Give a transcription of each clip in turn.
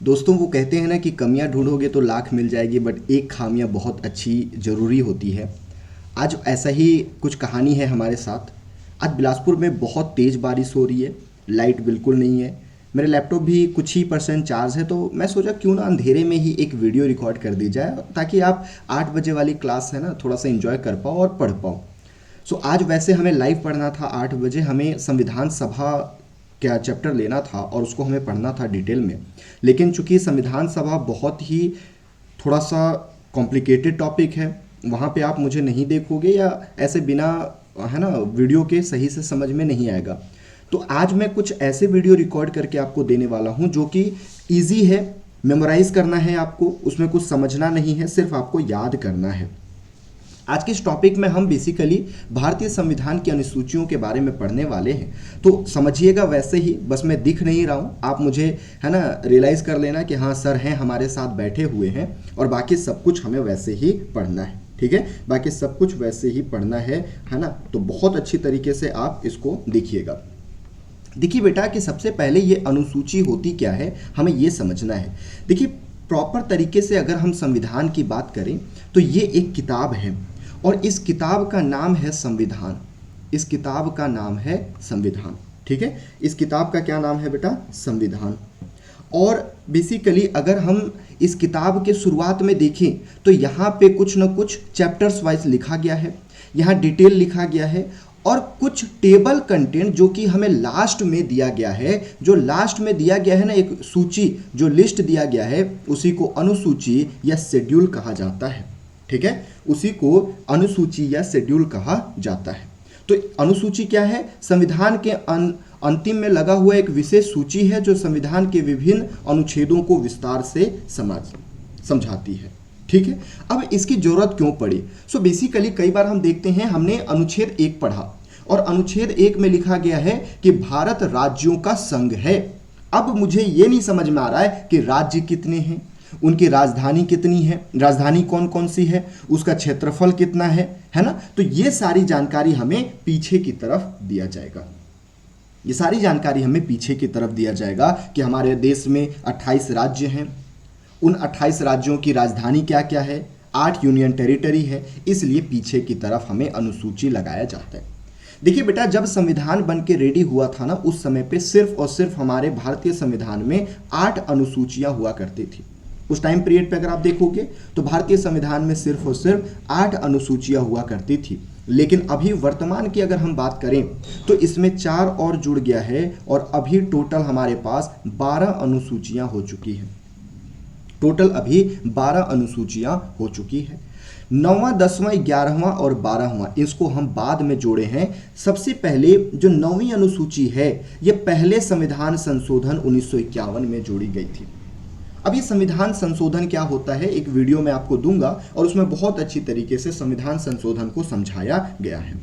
दोस्तों वो कहते हैं ना कि कमियां ढूंढोगे तो लाख मिल जाएगी, बट एक खामियां बहुत अच्छी ज़रूरी होती है। आज ऐसा ही कुछ कहानी है हमारे साथ। आज बिलासपुर में बहुत तेज़ बारिश हो रही है, लाइट बिल्कुल नहीं है, मेरा लैपटॉप भी कुछ ही % चार्ज है, तो मैं सोचा क्यों ना अंधेरे में ही एक वीडियो रिकॉर्ड कर दी जाए ताकि आप 8 बजे वाली क्लास है ना थोड़ा सा एंजॉय कर पाओ और पढ़ पाओ। सो आज वैसे हमें लाइव पढ़ना था 8 बजे, हमें संविधान सभा क्या चैप्टर लेना था और उसको हमें पढ़ना था डिटेल में। लेकिन चूंकि संविधान सभा बहुत ही थोड़ा सा कॉम्प्लिकेटेड टॉपिक है, वहाँ पे आप मुझे नहीं देखोगे या ऐसे बिना है ना वीडियो के सही से समझ में नहीं आएगा। तो आज मैं कुछ ऐसे वीडियो रिकॉर्ड करके आपको देने वाला हूँ जो कि ईजी है, मेमोराइज करना है आपको, उसमें कुछ समझना नहीं है, सिर्फ आपको याद करना है। आज के इस टॉपिक में हम बेसिकली भारतीय संविधान की अनुसूचियों के बारे में पढ़ने वाले हैं, तो समझिएगा वैसे ही, बस मैं दिख नहीं रहा हूँ, आप मुझे है ना रियलाइज़ कर लेना कि हाँ सर हैं हमारे साथ बैठे हुए हैं, और बाकी सब कुछ हमें वैसे ही पढ़ना है। ठीक है, बाकी सब कुछ वैसे ही पढ़ना है ना। तो बहुत अच्छी तरीके से आप इसको देखिएगा। देखिए बेटा कि सबसे पहले ये अनुसूची होती क्या है, हमें ये समझना है। देखिए प्रॉपर तरीके से अगर हम संविधान की बात करें तो ये एक किताब है और इस किताब का नाम है संविधान। इस किताब का नाम है संविधान। ठीक है, इस किताब का क्या नाम है बेटा? संविधान। और बेसिकली अगर हम इस किताब के शुरुआत में देखें तो यहाँ पे कुछ ना कुछ चैप्टर्स वाइज लिखा गया है, यहाँ डिटेल लिखा गया है, और कुछ टेबल कंटेंट जो कि हमें लास्ट में दिया गया है, जो लास्ट में दिया गया है ना एक सूची, जो लिस्ट दिया गया है उसी को अनुसूची या शेड्यूल कहा जाता है। ठीक है, उसी को अनुसूची या शेड्यूल कहा जाता है। तो अनुसूची क्या है? संविधान के अंतिम में लगा हुआ एक विशेष सूची है जो संविधान के विभिन्न अनुच्छेदों को विस्तार से समझाती है। ठीक है, अब इसकी जरूरत क्यों पड़ी? सो बेसिकली कई बार हम देखते हैं, हमने अनुच्छेद 1 पढ़ा और अनुच्छेद 1 में लिखा गया है कि भारत राज्यों का संघ है। अब मुझे ये नहीं समझ में आ रहा है कि राज्य कितने हैं, उनकी राजधानी कितनी है, राजधानी कौन कौन सी है, उसका क्षेत्रफल कितना है ना। तो ये सारी जानकारी हमें पीछे की तरफ दिया जाएगा। ये सारी जानकारी हमें पीछे की तरफ दिया जाएगा कि हमारे देश में 28 राज्य हैं, उन 28 राज्यों की राजधानी क्या क्या है, 8 यूनियन टेरिटरी है, इसलिए पीछे की तरफ हमें अनुसूची लगाया जाता है। देखिए बेटा, जब संविधान बन के रेडी हुआ था ना, उस समय पे सिर्फ और सिर्फ हमारे भारतीय संविधान में 8 अनुसूचियां हुआ करती थी। उस टाइम पीरियड पे अगर आप देखोगे तो भारतीय संविधान में सिर्फ और सिर्फ 8 अनुसूचियां हुआ करती थी। लेकिन अभी वर्तमान की अगर हम बात करें तो इसमें 4 और जुड़ गया है और अभी टोटल हमारे पास 12 अनुसूचियां हो चुकी हैं। टोटल अभी 12 अनुसूचियां हो चुकी है। 9वां, 10वां, 11वां और 12वां इसको हम बाद में जोड़े हैं। सबसे पहले जो 9वीं अनुसूची है ये पहले संविधान संशोधन 1951 में जोड़ी गई थी। अब ये संविधान संशोधन क्या होता है एक वीडियो में आपको दूंगा और उसमें बहुत अच्छी तरीके से संविधान संशोधन को समझाया गया है।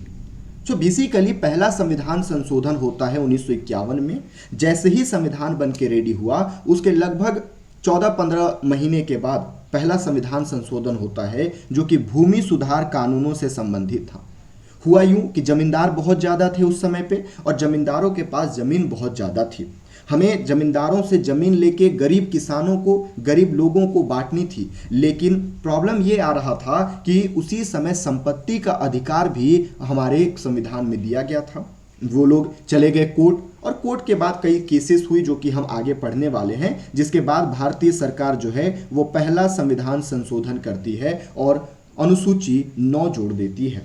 तो बेसिकली पहला संविधान संशोधन होता है 1951 में। जैसे ही संविधान बन के रेडी हुआ उसके लगभग 14-15 महीने के बाद पहला संविधान संशोधन होता है जो कि भूमि सुधार कानूनों से संबंधित था। हुआ यूं कि जमींदार बहुत ज़्यादा थे उस समय पे और जमींदारों के पास ज़मीन बहुत ज़्यादा थी। हमें जमींदारों से ज़मीन लेके गरीब किसानों को, गरीब लोगों को बांटनी थी। लेकिन प्रॉब्लम ये आ रहा था कि उसी समय संपत्ति का अधिकार भी हमारे संविधान में दिया गया था। वो लोग चले गए कोर्ट और कोर्ट के बाद कई केसेस हुई जो कि हम आगे पढ़ने वाले हैं, जिसके बाद भारतीय सरकार जो है वो पहला संविधान संशोधन करती है और अनुसूची 9 जोड़ देती है।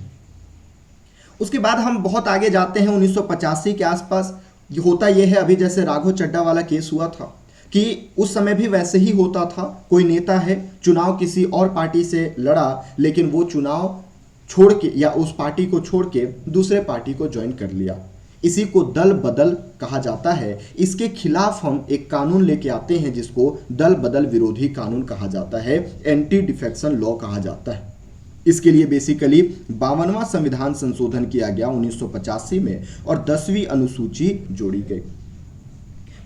उसके बाद हम बहुत आगे जाते हैं 1985 के आसपास। होता यह है, अभी जैसे राघव चड्ढा वाला केस हुआ था कि उस समय भी वैसे ही होता था। कोई नेता है, चुनाव किसी और पार्टी से लड़ा, लेकिन वो चुनाव छोड़ के या उस पार्टी को छोड़ के दूसरे पार्टी को ज्वाइन कर लिया। इसी को दल बदल कहा जाता है। इसके खिलाफ हम एक कानून लेके आते हैं जिसको दल बदल विरोधी कानून कहा जाता है, एंटी डिफेक्शन लॉ कहा जाता है। इसके लिए बेसिकली 52वां संविधान संशोधन किया गया 1985 में और 10वीं अनुसूची जोड़ी गई।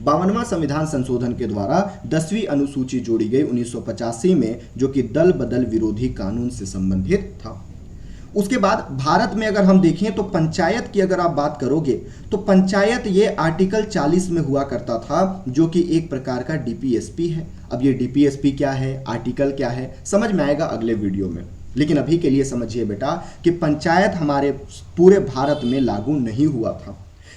52वां संविधान संशोधन के द्वारा 10वीं अनुसूची जोड़ी गई 1985 में, जो कि दल बदल विरोधी कानून से संबंधित था। उसके बाद भारत में अगर हम देखें तो पंचायत की अगर आप बात करोगे तो पंचायत ये आर्टिकल 40 में हुआ करता था, जो कि एक प्रकार का डीपीएसपी है। अब ये डीपीएसपी क्या है, आर्टिकल क्या है, समझ में आएगा अगले वीडियो में। लेकिन अभी के लिए समझिए बेटा कि पंचायत हमारे पूरे भारत में लागू नहीं हुआ था।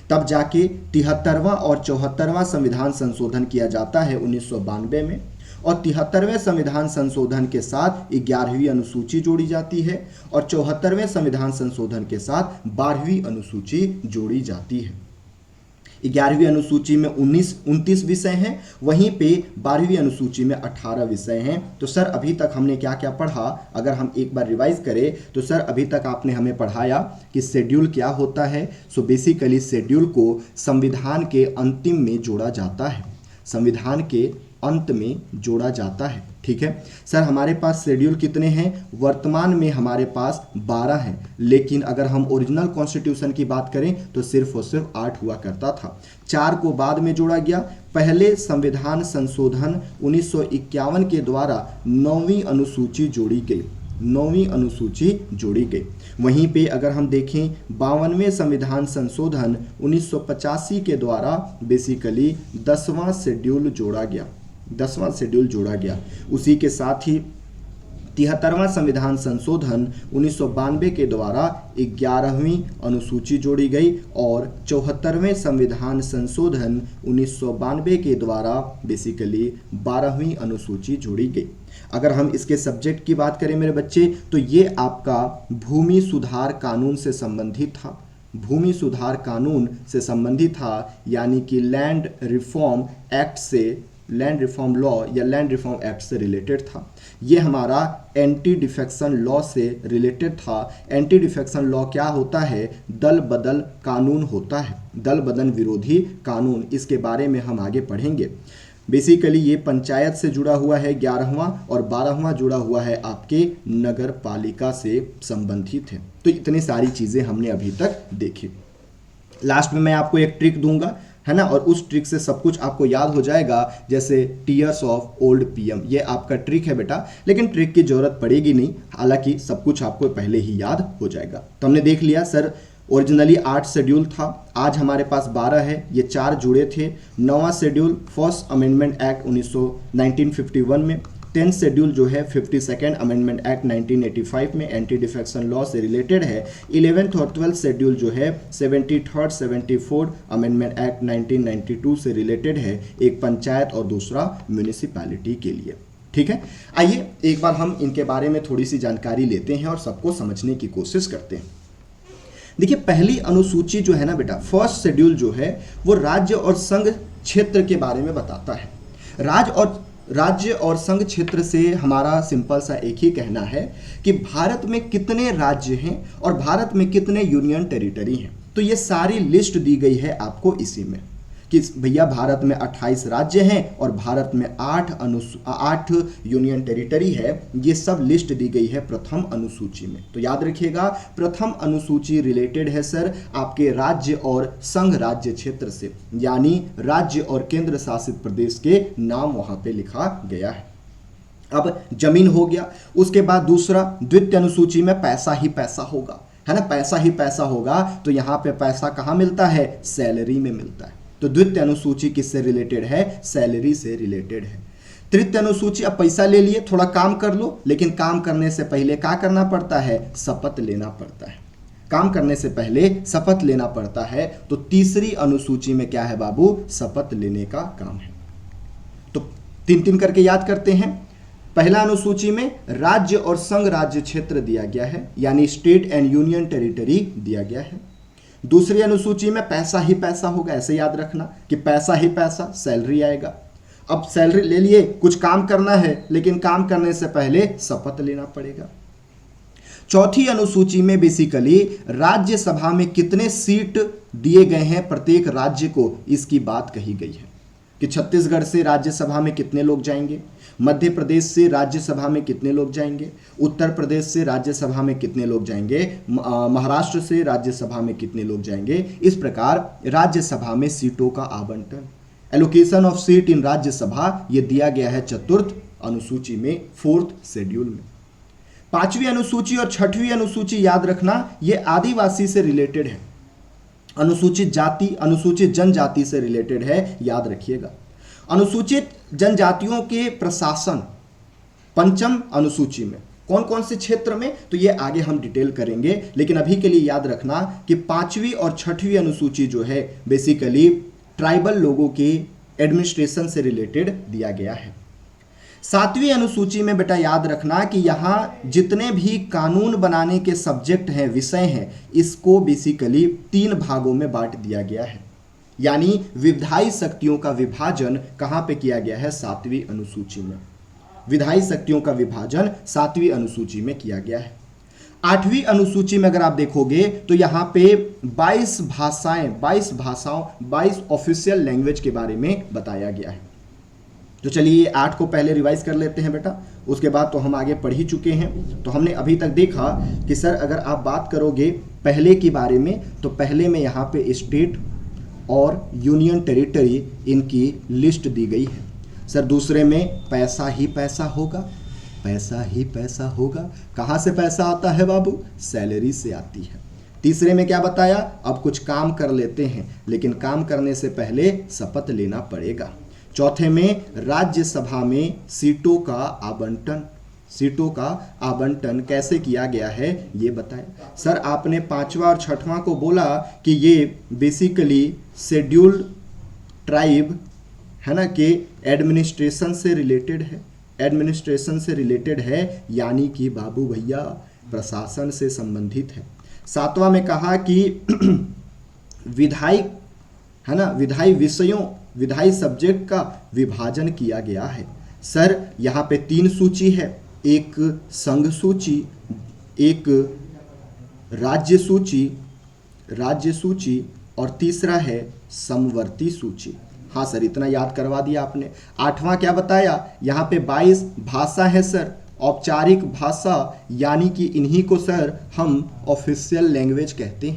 तब जाके 73वां और 74वां संविधान संशोधन किया जाता है 1992 में, और 73वें संविधान संशोधन के साथ 11वीं अनुसूची जोड़ी जाती है और 74वें संविधान संशोधन के साथ 12वीं अनुसूची जोड़ी जाती है। 11वीं अनुसूची में 29 विषय हैं, वहीं पे 12वीं अनुसूची में 18 विषय हैं। तो सर अभी तक हमने क्या क्या पढ़ा, अगर हम एक बार रिवाइज करें तो सर अभी तक आपने हमें पढ़ाया कि शेड्यूल क्या होता है। सो बेसिकली शेड्यूल को संविधान के अंतिम में जोड़ा जाता है, संविधान के अंत में जोड़ा जाता है। ठीक है सर, हमारे पास शेड्यूल कितने हैं, वर्तमान में हमारे पास 12 हैं, लेकिन अगर हम ओरिजिनल कॉन्स्टिट्यूशन की बात करें तो सिर्फ और सिर्फ 8 हुआ करता था। 4 को बाद में जोड़ा गया। पहले संविधान संशोधन 1951 के द्वारा 9वीं अनुसूची जोड़ी गई, 9वीं अनुसूची जोड़ी गई। वहीं पे अगर हम देखें 52वें संविधान संशोधन 1985 के द्वारा बेसिकली 10वां शेड्यूल जोड़ा गया, 10वां शेड्यूल जोड़ा गया। उसी के साथ ही 73वां संविधान संशोधन 1992 के द्वारा 11वीं अनुसूची जोड़ी गई और 74वें संविधान संशोधन 1992 के द्वारा बेसिकली 12वीं अनुसूची जोड़ी गई। अगर हम इसके सब्जेक्ट की बात करें मेरे बच्चे तो ये आपका भूमि सुधार कानून से संबंधित था, भूमि सुधार कानून से संबंधित था, यानी कि लैंड रिफॉर्म एक्ट से, लैंड रिफॉर्म लॉ या लैंड रिफॉर्म एक्ट से रिलेटेड था। ये हमारा एंटी डिफेक्शन लॉ से रिलेटेड था। एंटी डिफेक्शन लॉ क्या होता है, दल बदल कानून होता है, दल बदल विरोधी कानून, इसके बारे में हम आगे पढ़ेंगे। बेसिकली ये पंचायत से जुड़ा हुआ है 11वां, और 12वां जुड़ा हुआ है आपके नगर पालिका से संबंधित है। तो इतनी सारी चीज़ें हमने अभी तक देखी। लास्ट में मैं आपको एक ट्रिक दूंगा, है ना, और उस ट्रिक से सब कुछ आपको याद हो जाएगा, जैसे टीयर्स ऑफ ओल्ड पीएम। ये आपका ट्रिक है बेटा, लेकिन ट्रिक की जरूरत पड़ेगी नहीं, हालांकि सब कुछ आपको पहले ही याद हो जाएगा। तो हमने देख लिया सर ओरिजिनली 8 शेड्यूल था, आज हमारे पास 12 है, ये 4 जुड़े थे। 9वां शेड्यूल फर्स्ट अमेंडमेंट एक्ट 1951 में, 10th शेड्यूल जो है 52nd अमेंडमेंट एक्ट 1985 में एंटी डिफेक्शन लॉ से रिलेटेड है। 11th और 12th शेड्यूल जो है 73rd 74th अमेंडमेंट एक्ट 1992 से रिलेटेड है, एक पंचायत और दूसरा म्यूनिसिपैलिटी के लिए। ठीक है, आइए एक बार हम इनके बारे में थोड़ी सी जानकारी लेते हैं और सबको समझने की कोशिश करते हैं। देखिए पहली अनुसूची जो है ना बेटा, फर्स्ट शेड्यूल जो है वो राज्य और संघ क्षेत्र के बारे में बताता है। राज्य और संघ क्षेत्र से हमारा सिंपल सा एक ही कहना है कि भारत में कितने राज्य हैं और भारत में कितने यूनियन टेरिटरी हैं। तो ये सारी लिस्ट दी गई है आपको इसी में कि भैया भारत में 28 राज्य हैं और भारत में 8 यूनियन टेरिटरी है। ये सब लिस्ट दी गई है प्रथम अनुसूची में। तो याद रखिएगा प्रथम अनुसूची रिलेटेड है सर आपके राज्य और संघ राज्य क्षेत्र से, यानी राज्य और केंद्र शासित प्रदेश के नाम वहां पे लिखा गया है। अब जमीन हो गया, उसके बाद दूसरा द्वितीय अनुसूची में पैसा ही पैसा होगा, है ना, पैसा ही पैसा होगा। तो यहाँ पे पैसा कहाँ मिलता है, सैलरी में मिलता है। तो द्वितीय अनुसूची किससे रिलेटेड है, सैलरी से रिलेटेड है। तृतीय अनुसूची, अब पैसा ले लिए, थोड़ा काम कर लो, लेकिन काम करने से पहले क्या करना पड़ता है, शपथ लेना पड़ता है। काम करने से पहले शपथ लेना पड़ता है। तो तीसरी अनुसूची में क्या है बाबू, शपथ लेने का काम है। तो 3-3 करके याद करते हैं। पहला अनुसूची में राज्य और संघ राज्य क्षेत्र दिया गया है, यानी स्टेट एंड यूनियन टेरिटरी दिया गया है। दूसरी अनुसूची में पैसा ही पैसा होगा, ऐसे याद रखना कि पैसा ही पैसा, सैलरी आएगा। अब सैलरी ले लिए, कुछ काम करना है, लेकिन काम करने से पहले शपथ लेना पड़ेगा। चौथी अनुसूची में बेसिकली राज्यसभा में कितने सीट दिए गए हैं प्रत्येक राज्य को, इसकी बात कही गई है कि छत्तीसगढ़ से राज्यसभा में कितने लोग जाएंगे, मध्य प्रदेश से राज्यसभा में कितने लोग जाएंगे, उत्तर प्रदेश से राज्यसभा में कितने लोग जाएंगे, महाराष्ट्र से राज्यसभा में कितने लोग जाएंगे। इस प्रकार राज्यसभा में सीटों का आवंटन, एलोकेशन ऑफ सीट इन राज्यसभा, ये दिया गया है चतुर्थ अनुसूची में, 4th शेड्यूल में। 5वीं अनुसूची और 6वीं अनुसूची याद रखना, ये आदिवासी से रिलेटेड है, अनुसूचित जाति अनुसूचित जनजाति से रिलेटेड है, याद रखिएगा। अनुसूचित जनजातियों के प्रशासन 5वीं अनुसूची में कौन कौन से क्षेत्र में, तो ये आगे हम डिटेल करेंगे, लेकिन अभी के लिए याद रखना कि 5वीं और 6वीं अनुसूची जो है बेसिकली ट्राइबल लोगों के एडमिनिस्ट्रेशन से रिलेटेड दिया गया है। 7वीं अनुसूची में बेटा याद रखना कि यहाँ जितने भी कानून बनाने के सब्जेक्ट हैं, विषय हैं, इसको बेसिकली 3 भागों में बांट दिया गया है, यानी विधायी शक्तियों का विभाजन कहाँ पे किया गया है, 7वीं अनुसूची में। विधायी शक्तियों का विभाजन 7वीं अनुसूची में किया गया है। 8वीं अनुसूची में अगर आप देखोगे तो यहाँ पे 22 भाषाओं 22 ऑफिशियल लैंग्वेज के बारे में बताया गया है। तो चलिए 8 को पहले रिवाइज कर लेते हैं बेटा, उसके बाद तो हम आगे पढ़ ही चुके हैं। तो हमने अभी तक देखा कि सर अगर आप बात करोगे पहले के बारे में, तो पहले में यहाँ पे स्टेट और यूनियन टेरिटरी इनकी लिस्ट दी गई है। सर दूसरे में पैसा ही पैसा होगा, पैसा ही पैसा होगा। कहाँ से पैसा आता है बाबू, सैलरी से आती है। तीसरे में क्या बताया, अब कुछ काम कर लेते हैं, लेकिन काम करने से पहले शपथ लेना पड़ेगा। चौथे में राज्यसभा में सीटों का आवंटन कैसे किया गया है, ये बताया। सर आपने 5वां और 6वां को बोला कि ये बेसिकली शेड्यूल्ड ट्राइब है ना, कि एडमिनिस्ट्रेशन से रिलेटेड है, यानी कि बाबू भैया प्रशासन से संबंधित है। 7वां में कहा कि विधायी है ना, विधायी सब्जेक्ट का विभाजन किया गया है। सर यहाँ पे 3 सूची है, एक संघ सूची, एक राज्य सूची और तीसरा है समवर्ती सूची। हाँ सर इतना याद करवा दिया आपने। 8वां क्या बताया, यहाँ पे 22 भाषा है सर, औपचारिक भाषा, यानी कि इन्हीं को सर हम ऑफिशियल लैंग्वेज कहते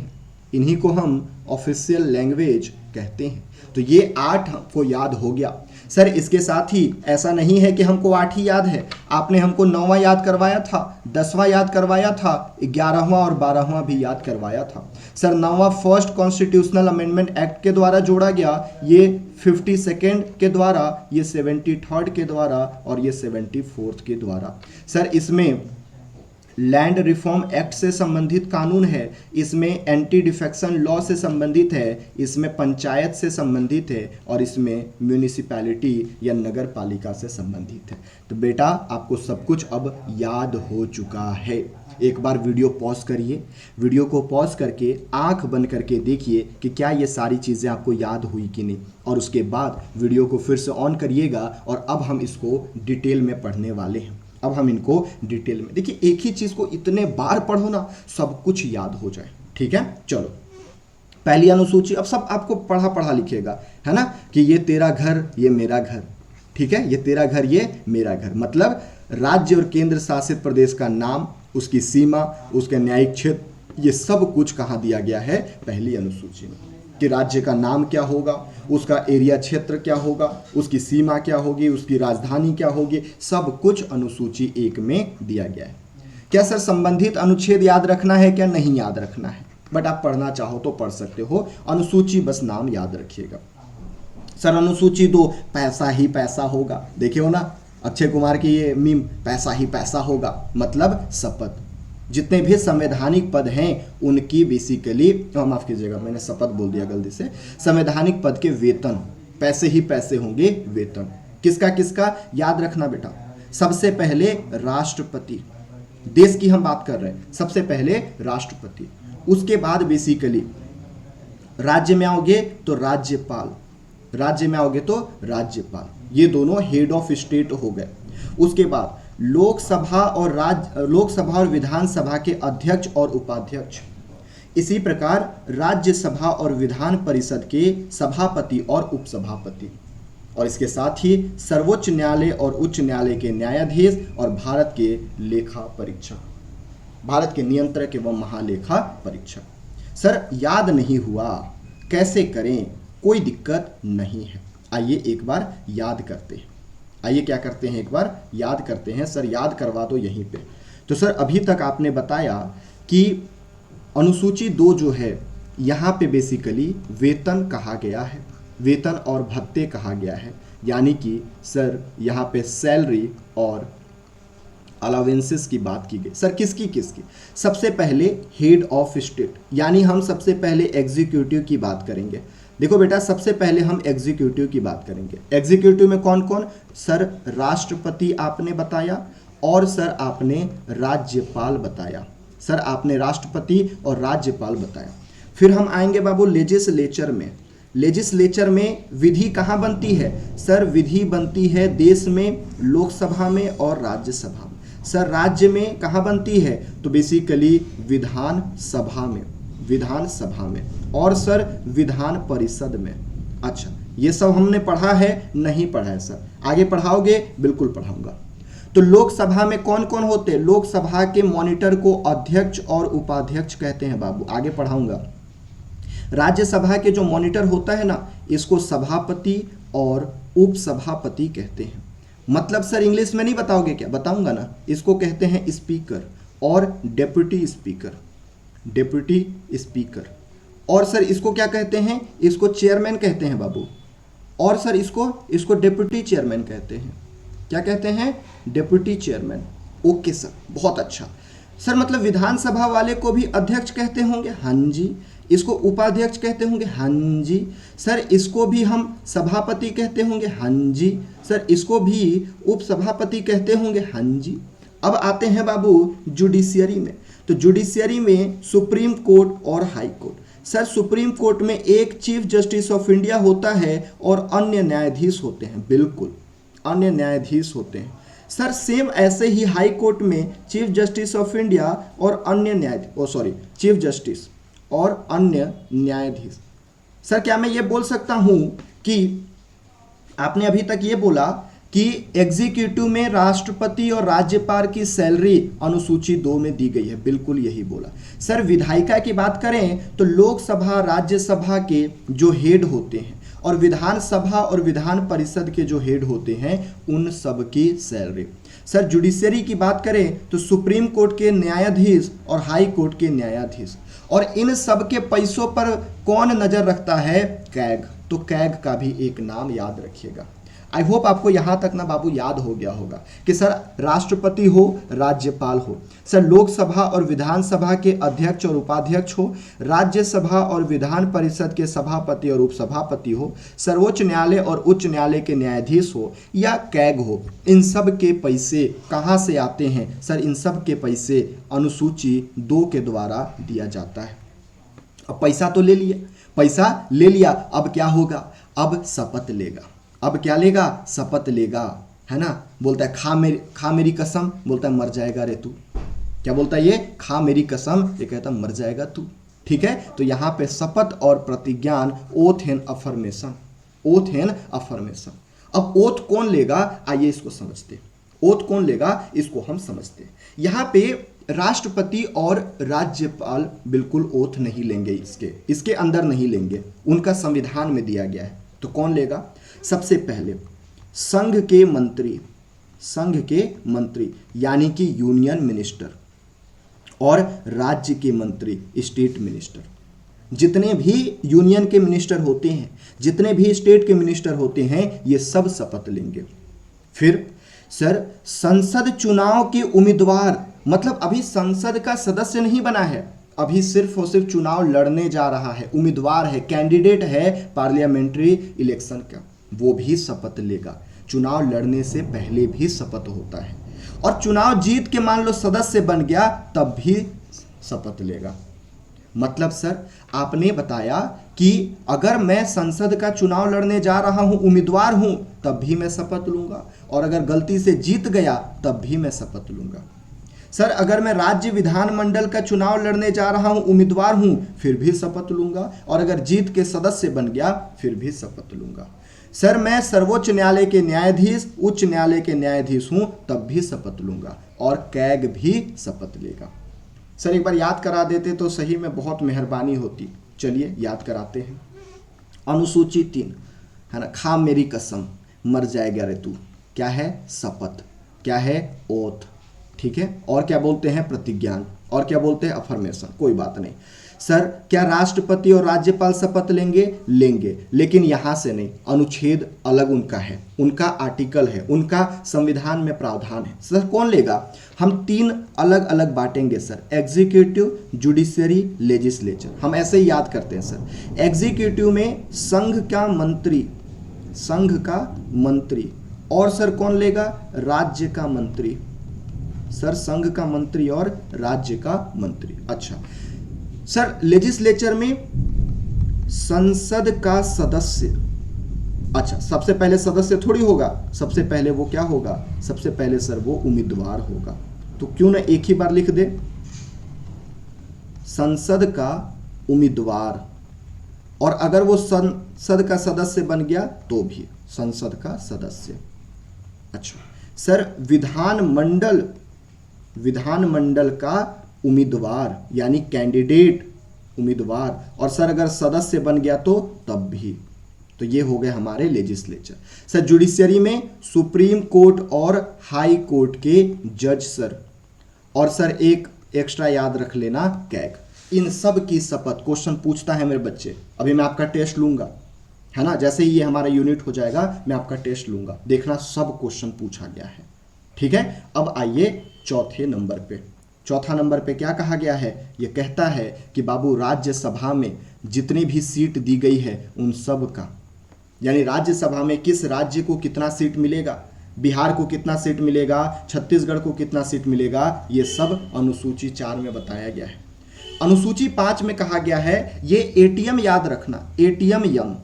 हैं। तो ये 8 को याद हो गया। सर इसके साथ ही ऐसा नहीं है कि हमको 8 ही याद है, आपने हमको 9वां याद करवाया था, 10वां याद करवाया था, 11वां और 12वां भी याद करवाया था। सर 9वां फर्स्ट कॉन्स्टिट्यूशनल अमेंडमेंट एक्ट के द्वारा जोड़ा गया, ये 52nd के द्वारा, ये 73rd के द्वारा और ये 74th के द्वारा। सर इसमें लैंड रिफॉर्म एक्ट से संबंधित कानून है, इसमें एंटी डिफेक्शन लॉ से संबंधित है, इसमें पंचायत से संबंधित है और इसमें म्यूनिसिपैलिटी या नगर पालिका से संबंधित है। तो बेटा आपको सब कुछ अब याद हो चुका है। एक बार वीडियो पॉज करिए, वीडियो को पॉज करके आंख बंद करके देखिए कि क्या ये सारी चीज़ें आपको याद हुई कि नहीं, और उसके बाद वीडियो को फिर से ऑन करिएगा और अब हम इसको डिटेल में पढ़ने वाले हैं। अब हम इनको डिटेल में देखिए, एक ही चीज को इतने बार पढ़ो ना सब कुछ याद हो जाए। ठीक है, चलो पहली अनुसूची, अब सब आपको पढ़ा लिखिएगा, है ना, कि ये तेरा घर ये मेरा घर। ठीक है, ये तेरा घर ये मेरा घर, मतलब राज्य और केंद्र शासित प्रदेश का नाम, उसकी सीमा, उसके न्यायिक क्षेत्र, ये सब कुछ कहाँ दिया गया है, पहली अनुसूची में, कि राज्य का नाम क्या होगा, उसका एरिया क्षेत्र क्या होगा, उसकी सीमा क्या होगी, उसकी राजधानी क्या होगी, सब कुछ अनुसूची 1 में दिया गया है। क्या सर संबंधित अनुच्छेद याद रखना है, क्या नहीं याद रखना है, बट आप पढ़ना चाहो तो पढ़ सकते हो, अनुसूची बस नाम याद रखिएगा। सर अनुसूची 2 पैसा ही पैसा होगा, देखे हो ना अक्षय कुमार की ये मीम, पैसा ही पैसा होगा, मतलब शपथ, जितने भी संवैधानिक पद हैं उनकी बेसिकली, माफ कीजिएगा मैंने शपथ बोल दिया गलती से, संवैधानिक पद के वेतन पैसे ही पैसे होंगे, वेतन किसका किसका याद रखना बेटा। सबसे पहले राष्ट्रपति, देश की हम बात कर रहे हैं, सबसे पहले राष्ट्रपति, उसके बाद बेसिकली राज्य में आओगे तो राज्यपाल, ये दोनों हेड ऑफ स्टेट हो गए। उसके बाद लोकसभा और विधानसभा के अध्यक्ष और उपाध्यक्ष, इसी प्रकार राज्यसभा और विधान परिषद के सभापति और उपसभापति, और इसके साथ ही सर्वोच्च न्यायालय और उच्च न्यायालय के न्यायाधीश और भारत के लेखा परीक्षक, भारत के नियंत्रक एवं महालेखा परीक्षक। सर याद नहीं हुआ, कैसे करें, कोई दिक्कत नहीं है, आइए एक बार याद करते हैं, आइए क्या करते हैं, एक बार याद करते हैं। सर याद करवा दो यहीं पे। तो सर अभी तक आपने बताया कि अनुसूची 2 जो है यहाँ पे बेसिकली वेतन कहा गया है, वेतन और भत्ते कहा गया है, यानी कि सर यहाँ पे सैलरी और अलावेंसेस की बात की गई। सर किसकी किसकी? सबसे पहले हेड ऑफ स्टेट, यानी हम सबसे पहले एग्जीक्यूटिव की बात करेंगे। देखो बेटा, सबसे पहले हम एग्जीक्यूटिव की बात करेंगे। एग्जीक्यूटिव में कौन कौन? सर राष्ट्रपति आपने बताया, और सर आपने राज्यपाल बताया। सर आपने राष्ट्रपति और राज्यपाल बताया। फिर हम आएंगे बाबू लेजिस्लेचर में। लेजिस्लेचर में विधि कहाँ बनती है? सर विधि बनती है देश में लोकसभा में और राज्यसभा में। सर राज्य में कहाँ बनती है? तो बेसिकली विधान सभा में, विधान सभा में, और सर विधान परिषद में। अच्छा, ये सब हमने पढ़ा है? नहीं पढ़ा है सर। आगे पढ़ाओगे? बिल्कुल पढ़ाऊंगा। तो लोकसभा में कौन कौन होते हैं? लोकसभा के मॉनिटर को अध्यक्ष और उपाध्यक्ष कहते हैं बाबू, आगे पढ़ाऊंगा। राज्यसभा के जो मॉनिटर होता है ना, इसको सभापति और उपसभापति कहते हैं। मतलब सर इंग्लिश में नहीं बताओगे क्या? बताऊंगा ना। इसको कहते हैं स्पीकर और डेप्यूटी स्पीकर, डेप्यूटी स्पीकर। और सर इसको क्या कहते हैं? इसको चेयरमैन कहते हैं बाबू। और सर इसको डेप्यूटी चेयरमैन कहते हैं। क्या कहते हैं? Deputy chairman. ओके सर, बहुत अच्छा। सर मतलब विधानसभा वाले को भी अध्यक्ष कहते होंगे? हाँ जी। इसको उपाध्यक्ष कहते होंगे? हाँ जी। सर इसको भी हम सभापति कहते होंगे? हाँ जी। सर इसको भी उपसभापति कहते होंगे? हाँ जी। अब आते हैं बाबू जुडिशियरी में। तो जुडिशियरी में सुप्रीम कोर्ट और high court. Sir supreme court में एक चीफ जस्टिस ऑफ इंडिया होता है और अन्य न्यायाधीश होते हैं। बिल्कुल, अन्य न्यायाधीश होते हैं। सर सेम ऐसे ही हाई कोर्ट में चीफ जस्टिस ऑफ इंडिया और अन्य न्यायाधीश, चीफ जस्टिस और अन्य न्यायाधीश। सर क्या मैं ये बोल सकता हूं कि आपने अभी तक ये बोला कि एग्जीक्यूटिव में राष्ट्रपति और राज्यपाल की सैलरी अनुसूची 2 में दी गई है? बिल्कुल यही बोला। सर विधायिका की बात करें तो लोकसभा राज्यसभा के जो हेड होते हैं और विधानसभा और विधान परिषद के जो हेड होते हैं उन सब की सैलरी। सर जुडिशरी की बात करें तो सुप्रीम कोर्ट के न्यायाधीश और हाई कोर्ट के न्यायाधीश, और इन सब के पैसों पर कौन नजर रखता है? कैग। तो कैग का भी एक नाम याद रखिएगा। आई होप आपको यहाँ तक ना बाबू याद हो गया होगा कि सर राष्ट्रपति हो, राज्यपाल हो, सर लोकसभा और विधानसभा के अध्यक्ष और उपाध्यक्ष हो, राज्यसभा और विधान परिषद के सभापति और उपसभापति हो, सर्वोच्च न्यायालय और उच्च न्यायालय के न्यायाधीश हो या कैग हो, इन सब के पैसे कहाँ से आते हैं? सर इन सब के पैसे अनुसूची 2 के द्वारा दिया जाता है। अब पैसा तो ले लिया, पैसा ले लिया, अब क्या होगा? अब शपथ लेगा। अब क्या लेगा? शपथ लेगा, है ना। बोलता है खा मेरी कसम, बोलता है मर जाएगा रे तू। क्या बोलता है ये? खा मेरी कसम, ये कहता मर जाएगा तू। ठीक है, तो यहाँ पे शपथ और प्रतिज्ञान, oath and affirmation, oath and affirmation. अब ओथ कौन लेगा? आइए इसको समझते। ओथ कौन लेगा इसको हम समझते। यहाँ पे राष्ट्रपति और राज्यपाल बिल्कुल ओथ नहीं लेंगे, इसके अंदर नहीं लेंगे, उनका संविधान में दिया गया है। तो कौन लेगा? सबसे पहले संघ के मंत्री यानी कि यूनियन मिनिस्टर, और राज्य के मंत्री स्टेट मिनिस्टर। जितने भी यूनियन के मिनिस्टर होते हैं, जितने भी स्टेट के मिनिस्टर होते हैं, ये सब शपथ लेंगे। फिर सर संसद चुनाव के उम्मीदवार, मतलब अभी संसद का सदस्य नहीं बना है, अभी सिर्फ और सिर्फ चुनाव लड़ने जा रहा है, उम्मीदवार है, कैंडिडेट है पार्लियामेंट्री इलेक्शन का, वो भी शपथ लेगा। चुनाव लड़ने से पहले भी शपथ होता है, और चुनाव जीत के मान लो सदस्य बन गया तब भी शपथ लेगा। मतलब सर आपने बताया कि अगर मैं संसद का चुनाव लड़ने जा रहा हूं, उम्मीदवार हूं, तब भी मैं शपथ लूंगा, और अगर गलती से जीत गया तब भी मैं शपथ लूंगा। सर अगर मैं राज्य विधानमंडल का चुनाव लड़ने जा रहा हूं, उम्मीदवार हूं, फिर भी शपथ लूंगा, और अगर जीत के सदस्य बन गया फिर भी शपथ लूंगा। सर मैं सर्वोच्च न्यायालय के न्यायाधीश, उच्च न्यायालय के न्यायाधीश हूं, तब भी शपथ लूंगा, और कैग भी शपथ लेगा। सर एक बार याद करा देते तो सही में बहुत मेहरबानी होती। चलिए याद कराते हैं। अनुसूची 3 है ना, खा मेरी कसम, मर जाएगा रे तू। क्या है? शपथ। क्या है? ओथ। ठीक है, और क्या बोलते हैं प्रतिज्ञान, और क्या बोलते हैं अफर्मेशन, कोई बात नहीं। सर क्या राष्ट्रपति और राज्यपाल शपथ लेंगे? लेंगे, लेकिन यहां से नहीं, अनुच्छेद अलग उनका है, उनका आर्टिकल है, उनका संविधान में प्रावधान है। सर कौन लेगा? हम तीन अलग अलग बांटेंगे सर, एग्जीक्यूटिव, जुडिशरी, लेजिस्लेचर। हम ऐसे ही याद करते हैं सर। एग्जीक्यूटिव में संघ का मंत्री, संघ का मंत्री, और सर कौन लेगा? राज्य का मंत्री। सर संघ का मंत्री और राज्य का मंत्री। अच्छा सर लेजिस्लेचर में संसद का सदस्य। अच्छा सबसे पहले सदस्य थोड़ी होगा, सबसे पहले वो क्या होगा? सबसे पहले सर वो उम्मीदवार होगा। तो क्यों ना एक ही बार लिख दे, संसद का उम्मीदवार, और अगर वो संसद का सदस्य बन गया तो भी संसद का सदस्य। अच्छा सर विधानमंडल, विधानमंडल का उम्मीदवार यानी कैंडिडेट, उम्मीदवार, और सर अगर सदस्य बन गया तो तब भी। तो ये हो गए हमारे लेजिस्लेचर। सर जुडिशरी में सुप्रीम कोर्ट और हाई कोर्ट के जज सर, और सर एक एक्स्ट्रा याद रख लेना कैग। इन सब की शपथ क्वेश्चन पूछता है मेरे बच्चे। अभी मैं आपका टेस्ट लूंगा, है ना, जैसे ही ये हमारा यूनिट हो जाएगा मैं आपका टेस्ट लूंगा, देखना सब क्वेश्चन पूछा गया है। ठीक है, अब आइए चौथे नंबर पे। चौथा नंबर पे क्या कहा गया है? ये कहता है कि बाबू राज्यसभा में जितनी भी सीट दी गई है उन सब का, यानी राज्यसभा में किस राज्य को कितना सीट मिलेगा, बिहार को कितना सीट मिलेगा, छत्तीसगढ़ को कितना सीट मिलेगा, ये सब अनुसूची 4 में बताया गया है। अनुसूची 5 में कहा गया है, ये एटीएम याद रखना, एटीएम यम,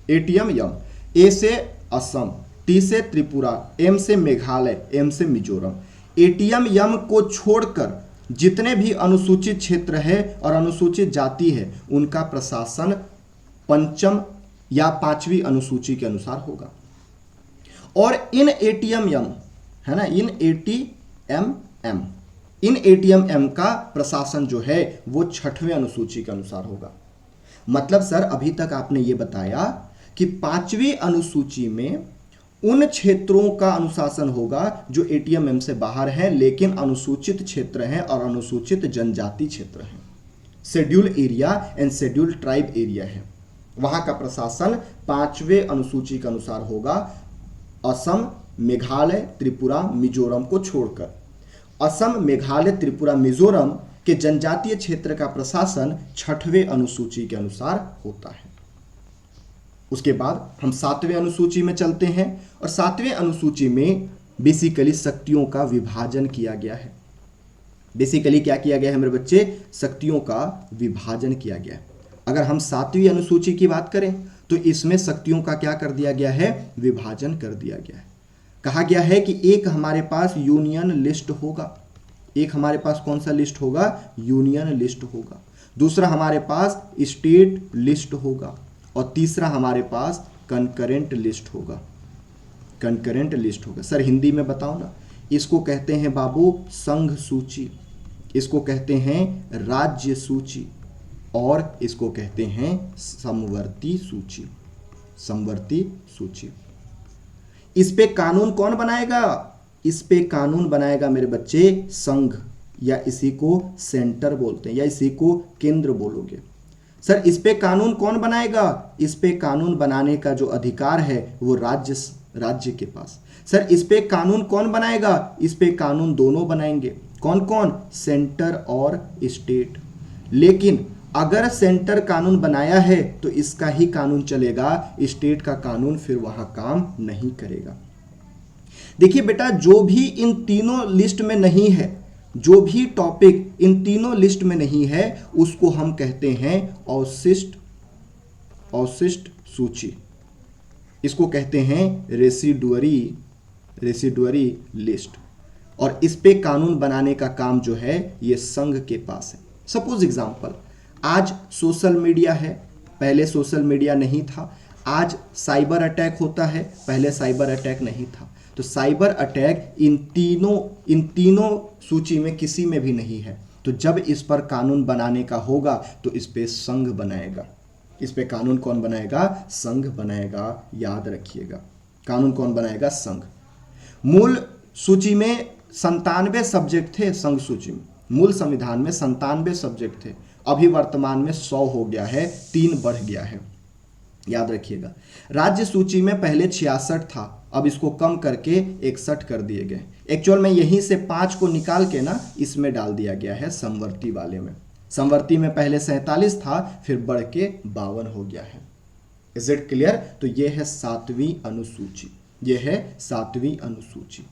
एटीएम यम, ए से असम, टी से त्रिपुरा, एम से मेघालय, एम से मिजोरम। एटीएम यम को छोड़कर जितने भी अनुसूचित क्षेत्र है और अनुसूचित जाति है उनका प्रशासन पंचम या 5वीं अनुसूची के अनुसार होगा। और इन एटीएम यम, है ना, इन एटीएम, इन एटीएम एम का प्रशासन जो है वो 6वें अनुसूची के अनुसार होगा। मतलब सर अभी तक आपने ये बताया कि 5वीं अनुसूची में उन क्षेत्रों का अनुशासन होगा जो एटीएम से बाहर है, लेकिन अनुसूचित क्षेत्र हैं और अनुसूचित जनजाति क्षेत्र हैं, schedule area and schedule tribe area है, वहां का प्रशासन 5वें अनुसूची के अनुसार होगा। असम, मेघालय, त्रिपुरा, मिजोरम को छोड़कर असम, मेघालय, त्रिपुरा, मिजोरम के जनजातीय क्षेत्र का प्रशासन 6वें अनुसूची के अनुसार होता है। उसके बाद हम 7वें अनुसूची में चलते हैं, और 7वें अनुसूची में बेसिकली शक्तियों का विभाजन किया गया है। बेसिकली क्या किया गया है मेरे बच्चे? शक्तियों का विभाजन किया गया है। अगर हम 7वीं अनुसूची की बात करें तो इसमें शक्तियों का क्या कर दिया गया है? विभाजन कर दिया गया है। कहा गया है कि एक हमारे पास यूनियन लिस्ट होगा, एक हमारे पास कौन सा लिस्ट होगा? यूनियन लिस्ट होगा। दूसरा हमारे पास स्टेट लिस्ट होगा, और तीसरा हमारे पास कंकरेंट लिस्ट होगा, कंकरेंट लिस्ट होगा। सर हिंदी में बताओ ना, इसको कहते हैं बाबू संघ सूची, इसको कहते हैं राज्य सूची, और इसको कहते हैं समवर्ती सूची, समवर्ती सूची। इस पे कानून कौन बनाएगा? इस पे कानून बनाएगा मेरे बच्चे संघ, या इसी को सेंटर बोलते हैं, या इसी को केंद्र बोलोगे। सर इस पे कानून कौन बनाएगा? इस पे कानून बनाने का जो अधिकार है वो राज्य के पास। सर इस पे कानून कौन बनाएगा? इस पे कानून दोनों बनाएंगे। कौन कौन? सेंटर और स्टेट। लेकिन अगर सेंटर कानून बनाया है तो इसका ही कानून चलेगा, स्टेट का कानून फिर वहां काम नहीं करेगा। देखिए बेटा, जो भी इन तीनों लिस्ट में नहीं है, जो भी टॉपिक इन तीनों लिस्ट में नहीं है, उसको हम कहते हैं अवशिष्ट, अवशिष्ट सूची। इसको कहते हैं रेसिडुअरी, रेसिडुअरी लिस्ट। और इस पे कानून बनाने का काम जो है ये संघ के पास है। सपोज एग्जांपल, आज सोशल मीडिया है, पहले सोशल मीडिया नहीं था। आज साइबर अटैक होता है, पहले साइबर अटैक नहीं था। तो साइबर अटैक इन तीनों सूची में किसी में भी नहीं है। तो जब इस पर कानून बनाने का होगा तो इस पे संघ बनाएगा। इस पे कानून कौन बनाएगा? संघ बनाएगा। याद रखिएगा, कानून कौन बनाएगा? संघ। मूल सूची में 97 सब्जेक्ट थे संघ सूची में, मूल संविधान में 97 सब्जेक्ट थे, अभी वर्तमान में 100 हो गया है, 3 बढ़ गया है, याद रखिएगा। राज्य सूची में पहले 66 था, अब इसको कम करके 61 कर दिए गए। एक्चुअल में यहीं से 5 को निकाल के ना इसमें डाल दिया गया है समवर्ती वाले में। समवर्ती में पहले 47 था, फिर बढ़ के 52 हो गया है। Is it clear? तो ये है 7वीं अनुसूची, ये है 7वीं अनुसूची।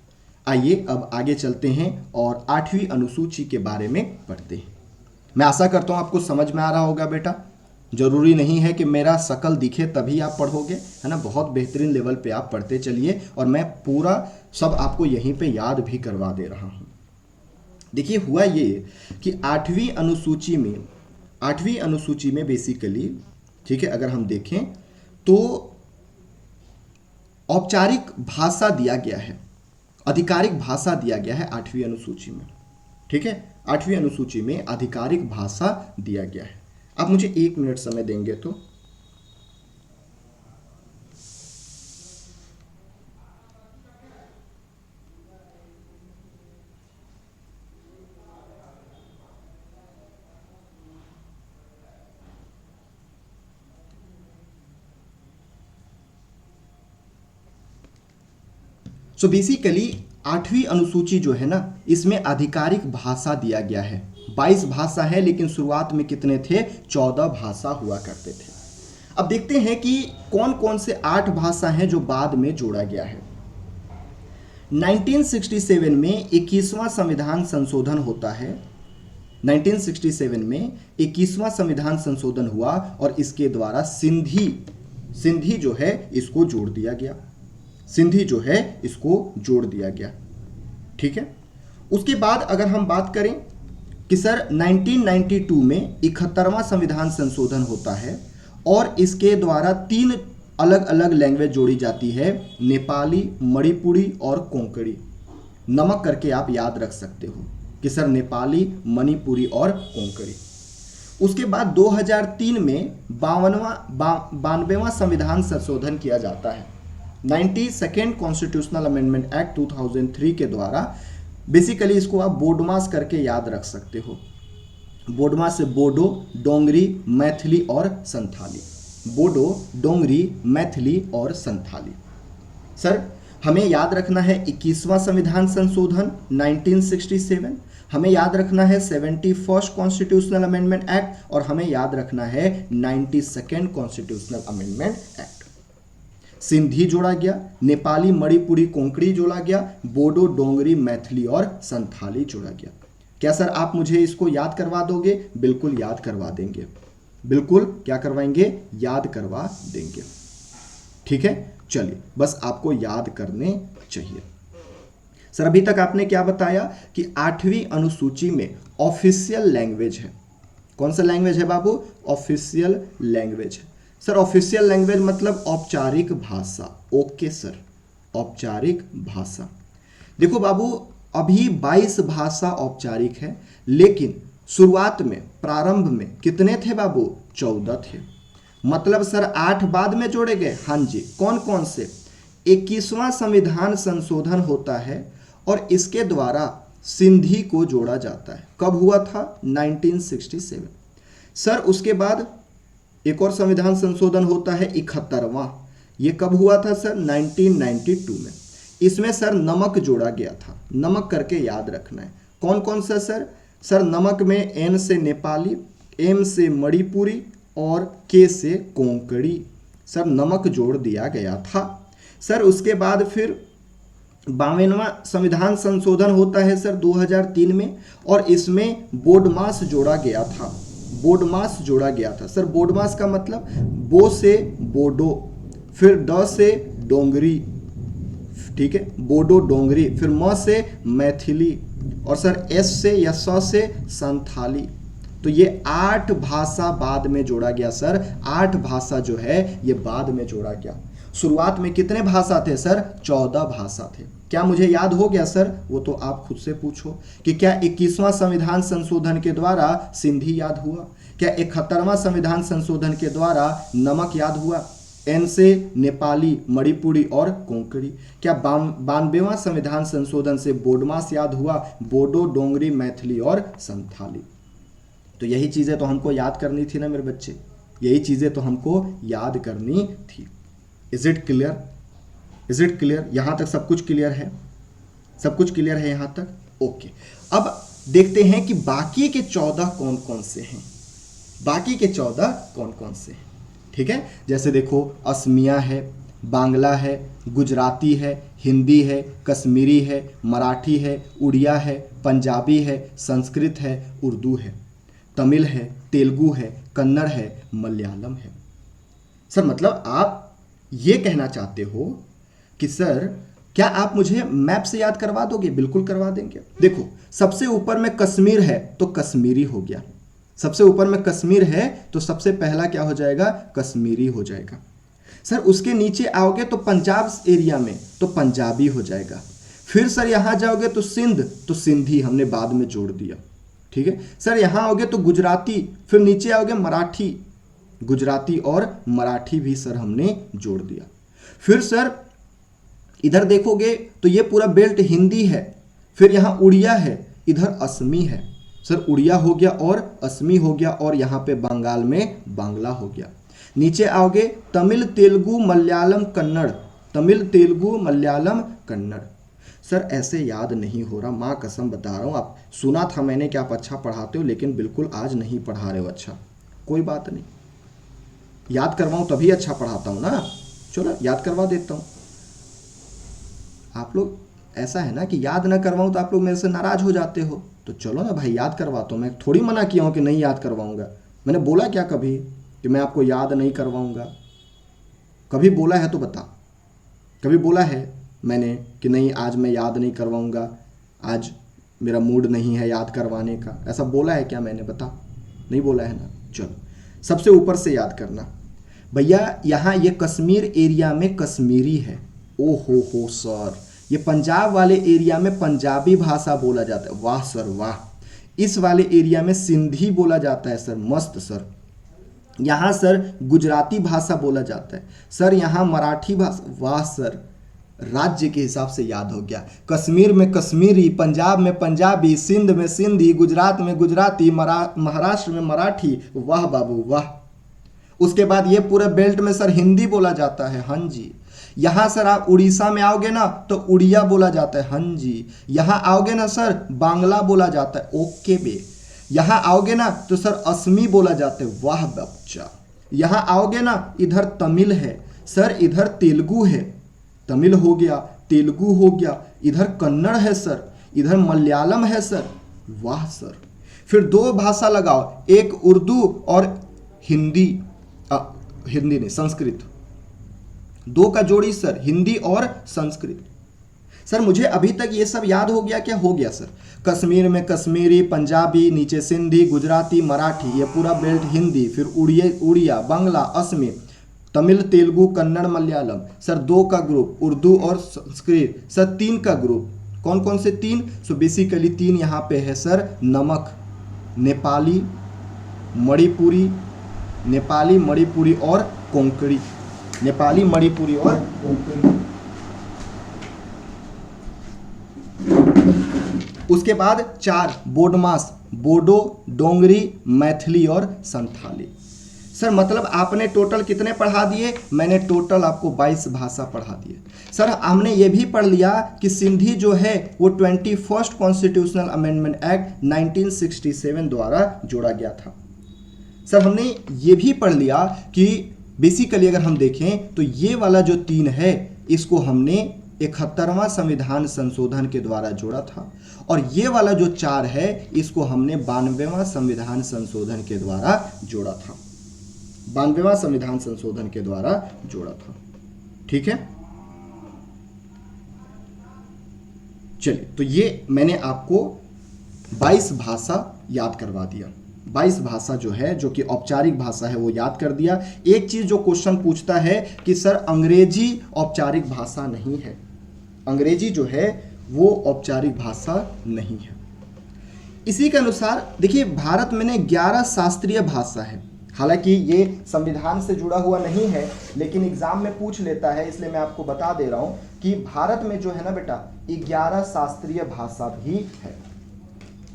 आइए अब आगे चलते हैं और 8वीं अनुसूची के बारे में पढ़ते हैं। मैं आशा करता हूं आपको समझ में आ रहा होगा बेटा। जरूरी नहीं है कि मेरा शकल दिखे तभी आप पढ़ोगे, है ना। बहुत बेहतरीन लेवल पे आप पढ़ते चलिए और मैं पूरा सब आपको यहीं पे याद भी करवा दे रहा हूं। देखिए हुआ ये कि 8वीं अनुसूची में बेसिकली, ठीक है, अगर हम देखें तो औपचारिक भाषा दिया गया है, आधिकारिक भाषा दिया गया है 8वीं अनुसूची में, ठीक है। 8वीं अनुसूची में आधिकारिक भाषा दिया गया है। आप मुझे 1 मिनट समय देंगे तो सो बेसिकली 8वीं अनुसूची जो है ना, इसमें आधिकारिक भाषा दिया गया है। 22 भाषा है, लेकिन शुरुआत में कितने थे? 14 भाषा हुआ करते थे। अब देखते हैं कि कौन कौन से 8 भाषा हैं जो बाद में जोड़ा गया है। 1967 में 21वां संविधान संशोधन होता है। 1967 में 21वां संविधान संशोधन हुआ और इसके द्वारा सिंधी जो है इसको जोड़ दिया गया। सिंधी जो है इसको जोड़ दिया गया, ठीक है। उसके बाद अगर हम बात करें कि सर 1992 में 71वां संविधान संशोधन होता है और इसके द्वारा 3 अलग अलग लैंग्वेज जोड़ी जाती है, नेपाली, मणिपुरी और कोंकणी। नमक करके आप याद रख सकते हो कि सर नेपाली, मणिपुरी और कोंकणी। उसके बाद 2003 में 92वां संविधान संशोधन किया जाता है। 92nd कॉन्स्टिट्यूशनल अमेंडमेंट एक्ट 2003 के द्वारा, बेसिकली इसको आप बोडमास करके याद रख सकते हो। बोडमास से बोडो, डोंगरी, मैथिली और संथाली। बोडो, डोंगरी, मैथिली और संथाली। सर हमें याद रखना है 21वां संविधान संशोधन 1967, हमें याद रखना है 71st कॉन्स्टिट्यूशनल अमेंडमेंट एक्ट और हमें याद रखना है 92nd constitutional amendment act. Sindhi जोड़ा गया, नेपाली, मणिपुरी, कोंकणी जोड़ा गया, बोडो, डोंगरी, मैथिली और संथाली जोड़ा गया। क्या सर आप मुझे इसको याद करवा दोगे? बिल्कुल याद करवा देंगे, बिल्कुल क्या करवाएंगे? याद करवा देंगे, ठीक है। चलिए बस आपको याद करने चाहिए। सर अभी तक आपने क्या बताया कि 8वीं अनुसूची में ऑफिशियल लैंग्वेज है। कौन सा लैंग्वेज है बाबू? ऑफिशियल लैंग्वेज है। सर ऑफिशियल लैंग्वेज मतलब औपचारिक भाषा। ओके सर, औपचारिक भाषा। देखो बाबू अभी 22 भाषा औपचारिक है, लेकिन शुरुआत में, प्रारंभ में कितने थे बाबू? 14 थे। मतलब सर 8 बाद में जोड़े गए। हाँ जी, कौन कौन से? 21वां संविधान संशोधन होता है और इसके द्वारा सिंधी को जोड़ा जाता है। कब हुआ था? 1967। सर उसके बाद एक और संविधान संशोधन होता है 71वां। ये कब हुआ था सर? 1992 में। इसमें सर नमक जोड़ा गया था। नमक करके याद रखना है। कौन कौन सा सर? सर नमक में एन से नेपाली, एम से मणिपुरी और के से कोंकणी। सर नमक जोड़ दिया गया था। सर उसके बाद फिर 52वां संविधान संशोधन होता है सर 2003 में और इसमें बोडमास जोड़ा गया था। बोडमास जोड़ा गया था। सर बोडमास का मतलब बो से बोडो, फिर ड से डोंगरी, ठीक है, बोडो डोंगरी, फिर म से मैथिली और सर एस से या स से संथाली। तो ये 8 भाषा बाद में जोड़ा गया सर। 8 भाषा जो है ये बाद में जोड़ा गया। शुरुआत में कितने भाषा थे सर? 14 भाषा थे। क्या मुझे याद हो गया सर? वो तो आप खुद से पूछो कि क्या 21वां संविधान संशोधन के द्वारा सिंधी याद हुआ? क्या 71वां संविधान संशोधन के द्वारा नमक याद हुआ? एन से नेपाली, मणिपुरी और कोंकणी। क्या 92वां संविधान संशोधन से बोडमास याद हुआ? बोडो, डोंगरी, मैथिली और संथाली। तो यही चीज़ें तो हमको याद करनी थी ना मेरे बच्चे, यही चीज़ें तो हमको याद करनी थी। Is it clear? Is it clear? यहाँ तक सब कुछ क्लियर है? सब कुछ क्लियर है यहाँ तक? ओके। अब देखते हैं कि बाकी के 14 कौन कौन से हैं, बाकी के 14 कौन कौन से हैं। ठीक है, जैसे देखो असमिया है, बांग्ला है, गुजराती है, हिंदी है, कश्मीरी है, मराठी है, उड़िया है, पंजाबी है, संस्कृत है, उर्दू है, तमिल है, तेलुगु है, कन्नड़ है, मलयालम है। सर मतलब आप ये कहना चाहते हो कि सर क्या आप मुझे मैप से याद करवा दोगे? बिल्कुल करवा देंगे। देखो सबसे ऊपर में कश्मीर है तो कश्मीरी हो गया, सबसे ऊपर में कश्मीर है तो सबसे पहला क्या हो जाएगा? कश्मीरी हो जाएगा। सर उसके नीचे आओगे तो पंजाब एरिया में तो पंजाबी हो जाएगा। फिर सर यहाँ जाओगे तो सिंध तो सिंधी हमने बाद में जोड़ दिया। ठीक है सर, यहाँ आओगे तो गुजराती, फिर नीचे आओगे मराठी, गुजराती और मराठी भी सर हमने जोड़ दिया। फिर सर इधर देखोगे तो ये पूरा बेल्ट हिंदी है, फिर यहाँ उड़िया है, इधर असमी है। सर उड़िया हो गया और असमी हो गया, और यहाँ पे बंगाल में बांग्ला हो गया। नीचे आओगे तमिल, तेलुगु, मलयालम, कन्नड़, तमिल, तेलुगु, मलयालम, कन्नड़। सर ऐसे याद नहीं हो रहा, माँ कसम बता रहा हूँ। आप सुना था मैंने कि आप अच्छा पढ़ाते हो, लेकिन बिल्कुल आज नहीं पढ़ा रहे हो अच्छा। कोई बात नहीं, याद करवाऊँ तभी अच्छा पढ़ाता हूँ ना। चलो याद करवा देता हूँ। आप लोग ऐसा है ना कि याद ना करवाऊँ तो आप लोग मेरे से नाराज हो जाते हो। तो चलो ना भाई याद करवाता हूँ। मैं थोड़ी मना किया हूँ कि नहीं याद करवाऊँगा। मैंने बोला क्या कभी कि मैं आपको याद नहीं करवाऊँगा? कभी बोला है तो बता, कभी बोला है मैंने कि नहीं आज मैं याद नहीं करवाऊँगा, आज मेरा मूड नहीं है याद करवाने का? ऐसा बोला है क्या मैंने? बता, नहीं बोला है ना। चलो सबसे ऊपर से याद करना भैया। यहाँ ये कश्मीर एरिया में कश्मीरी है। ओ हो सर, ये पंजाब वाले एरिया में पंजाबी भाषा बोला जाता है। वाह सर वाह। इस वाले एरिया में सिंधी बोला जाता है सर, मस्त सर। यहाँ सर गुजराती भाषा बोला जाता है सर, यहाँ मराठी भाषा। वाह सर, राज्य के हिसाब से याद हो गया। कश्मीर में कश्मीरी, पंजाब में पंजाबी, सिंध में सिंधी, गुजरात में गुजराती, महाराष्ट्र में मराठी। वाह बाबू वाह। उसके बाद ये पूरे बेल्ट में सर हिंदी बोला जाता है। हाँ जी। यहाँ सर आप उड़ीसा में आओगे ना तो उड़िया बोला जाता है। हाँ जी। यहाँ आओगे ना सर बांग्ला बोला जाता है। ओके बे। यहाँ आओगे ना तो सर असमी बोला जाता है। वाह बच्चा। यहाँ आओगे ना इधर तमिल है सर, इधर तेलुगु है, तमिल हो गया, तेलुगु हो गया, इधर कन्नड़ है सर, इधर मलयालम है सर। वाह सर। फिर दो भाषा लगाओ, एक उर्दू और हिंदी, हिंदी नहीं संस्कृत, दो का जोड़ी सर, हिंदी और संस्कृत। सर मुझे अभी तक ये सब याद हो गया क्या? हो गया सर। कश्मीर में कश्मीरी, पंजाबी, नीचे सिंधी, गुजराती, मराठी, ये पूरा बेल्ट हिंदी, फिर उड़िया, बांग्ला, असमी, तमिल, तेलुगु, कन्नड़, मलयालम। सर दो का ग्रुप उर्दू और संस्कृत। सर तीन का ग्रुप, कौन कौन से तीन? सो बेसिकली तीन यहाँ पे है सर, नमक, नेपाली, मणिपुरी, नेपाली, मणिपुरी और कोंकणी। नेपाली, मणिपुरी और कोंकणी। उसके बाद चार बोडमास, बोडो, डोंगरी, मैथिली और संथाली। सर मतलब आपने टोटल कितने पढ़ा दिए? मैंने टोटल आपको 22 भाषा पढ़ा दिए। सर हमने ये भी पढ़ लिया कि सिंधी जो है वो 21st कॉन्स्टिट्यूशनल अमेंडमेंट एक्ट 1967 द्वारा जोड़ा गया था। सर हमने ये भी पढ़ लिया कि बेसिकली अगर हम देखें तो ये वाला जो 3 है इसको हमने 71वां संविधान संशोधन के द्वारा जोड़ा था, और ये वाला जो 4 है इसको हमने 92वां संविधान संशोधन के द्वारा जोड़ा था। 92वां संविधान संशोधन के द्वारा जोड़ा था। ठीक है, चलिए तो ये मैंने आपको 22 भाषा याद करवा दिया। 22 भाषा जो है, जो कि औपचारिक भाषा है, वो याद कर दिया। एक चीज जो क्वेश्चन पूछता है कि सर अंग्रेजी औपचारिक भाषा नहीं है, अंग्रेजी जो है वो औपचारिक भाषा नहीं है। इसी के अनुसार देखिए भारत में 11 शास्त्रीय भाषा है। हालांकि ये संविधान से जुड़ा हुआ नहीं है, लेकिन एग्जाम में पूछ लेता है, इसलिए मैं आपको बता दे रहा हूं कि भारत में जो है ना बेटा 11 शास्त्रीय भाषा भी है।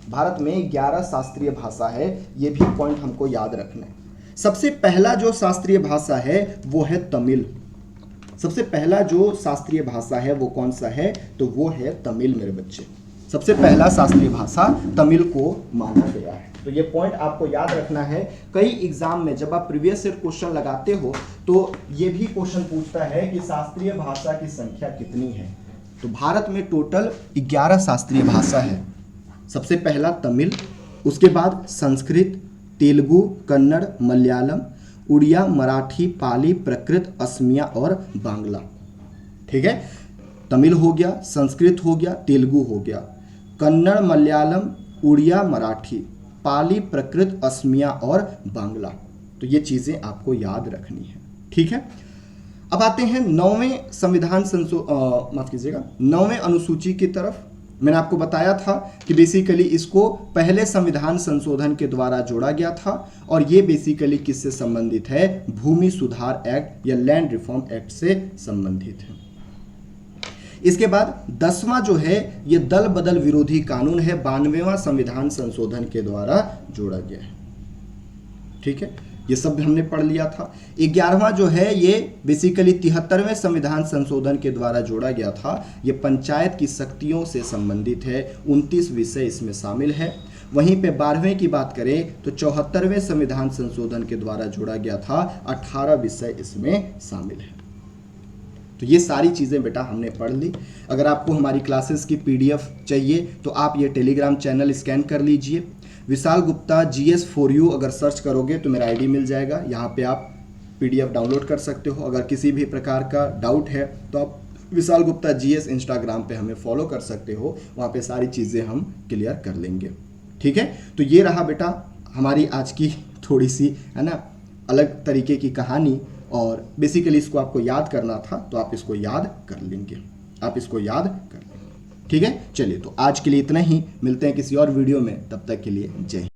भारत में 11 शास्त्रीय भाषा है, ये भी पॉइंट हमको याद रखना है। सबसे पहला जो शास्त्रीय भाषा है वो है तमिल। सबसे पहला जो शास्त्रीय भाषा है वो कौन सा है, तो वो है तमिल मेरे बच्चे। सबसे पहला शास्त्रीय भाषा तमिल को माना गया है। तो ये पॉइंट आपको याद रखना है। कई एग्जाम में जब आप प्रीवियस ईयर क्वेश्चन लगाते हो तो ये भी क्वेश्चन पूछता है कि शास्त्रीय भाषा की संख्या कितनी है। तो भारत में टोटल 11 शास्त्रीय भाषा है। सबसे पहला तमिल, उसके बाद संस्कृत, तेलुगु, कन्नड़, मलयालम, उड़िया, मराठी, पाली, प्राकृत, असमिया और बांग्ला। ठीक है, तमिल हो गया, संस्कृत हो गया, तेलुगु हो गया, कन्नड़, मलयालम, उड़िया, मराठी, पाली, प्राकृत, असमिया और बांग्ला। तो ये चीज़ें आपको याद रखनी है। ठीक है, अब आते हैं 9वें संविधान माफ कीजिएगा 9वें अनुसूची की तरफ। मैंने आपको बताया था कि बेसिकली इसको पहले संविधान संशोधन के द्वारा जोड़ा गया था और ये बेसिकली किससे संबंधित है, भूमि सुधार एक्ट या लैंड रिफॉर्म एक्ट से संबंधित है। इसके बाद 10वां जो है ये दल बदल विरोधी कानून है, 92वां संविधान संशोधन के द्वारा जोड़ा गया है। ठीक है, ये सब हमने पढ़ लिया था। 11वां जो है ये बेसिकली 73वें संविधान संशोधन के द्वारा जोड़ा गया था। ये पंचायत की शक्तियों से संबंधित है, 29 विषय इसमें शामिल है। वहीं पे 12वें की बात करें तो 74वें संविधान संशोधन के द्वारा जोड़ा गया था, 18 विषय इसमें शामिल है। तो ये सारी चीज़ें बेटा हमने पढ़ ली। अगर आपको हमारी क्लासेस की PDF चाहिए तो आप ये टेलीग्राम चैनल स्कैन कर लीजिए। Vishal Gupta GS for you अगर सर्च करोगे तो मेरा ID मिल जाएगा, यहाँ पे आप PDF डाउनलोड कर सकते हो। अगर किसी भी प्रकार का डाउट है तो आप विशाल गुप्ता GS इंस्टाग्राम पे हमें फॉलो कर सकते हो, वहाँ पे सारी चीज़ें हम क्लियर कर लेंगे। ठीक है, तो ये रहा बेटा हमारी आज की थोड़ी सी है ना अलग तरीके की कहानी, और बेसिकली इसको आपको याद करना था तो आप इसको याद कर लेंगे, आप इसको याद कर लेंगे। ठीक है, चलिए तो आज के लिए इतना ही, मिलते हैं किसी और वीडियो में, तब तक के लिए जय हिंद।